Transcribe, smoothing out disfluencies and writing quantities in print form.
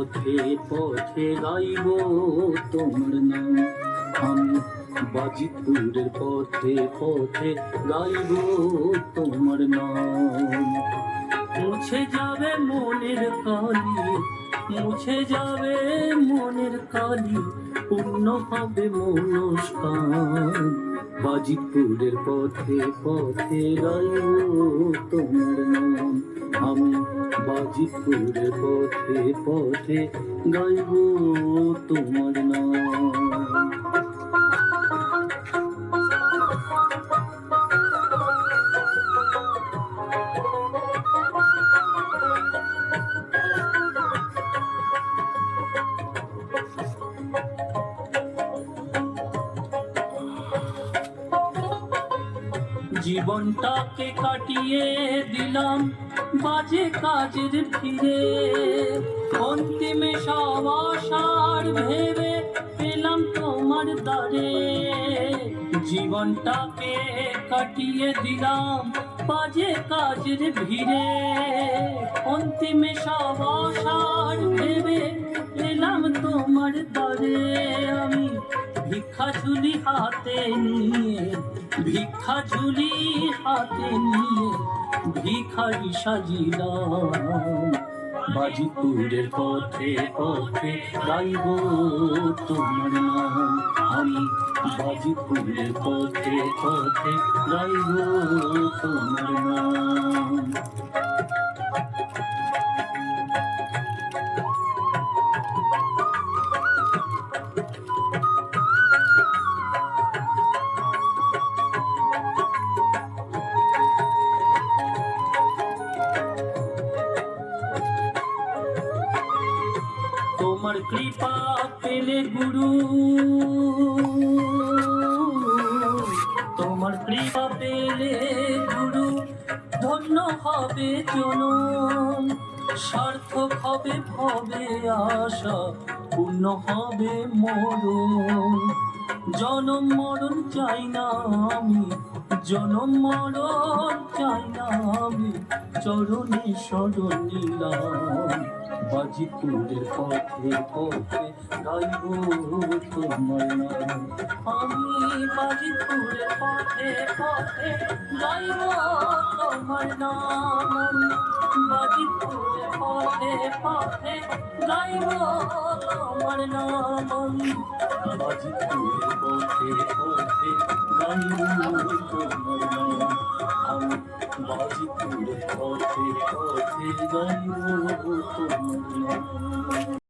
পথে পথে গাইব তোমার নাম। আমি বাজিতপুরের পথে পথে গাইব তোমার নাম। মুছে যাবে মনের কালি, মুছে যাবে মনের কালি, পূর্ণ হবে মনস্কার। বাজিতপুরের পথে পথে গাইব তোমার নাম। আমি বাজিতপুরের পথে পথে গাইব তোমার নাম। জীবনটাকে কাটিয়ে দিলাম বাজে কাজের ভিড়ে, অন্তিমে সব আশার ভেবে পেলাম তোমার দ্বারে। জীবনটাকে কাটিয়ে দিলাম বাজে কাজের ভিড়ে, অন্তিমে সব আশার ভেবে পেলাম তোমার দ্বারে। আমি ভিক্ষা ঝুলি হাতে নিয়ে, ভিক্ষা ঝুলি হাতে নিয়ে ভিখারি সাজিলাম। বাজিতপুরের পথে পথে গাইব তোমার নাম। আমি বাজিতপুরের পথে পথে গাইব তোমার নাম। তোমার কৃপা পেলে গুরু, তোমার কৃপা পেলে গুরু, ধন্য হবে জনম। সার্থক হবে ভবে আশা, পূর্ণ হবে মরণ। জনম মরণ চাই না আমি, জনম মরণ চাই না আমি, চরণে শরণ নিলাম। বাজিতপুরের পথে পথে গাইব তোমার নাম। আমি বাজিতপুরের পথে পথে গাইব তোমার নাম। বাজিতপুরের পথে পথে গাইব তোমার নাম। বাজিতপুরের পথে পথে গাইব তোমার নাম। আমি বাজিতপুরের পথে পথে গাইব তোমার নাম।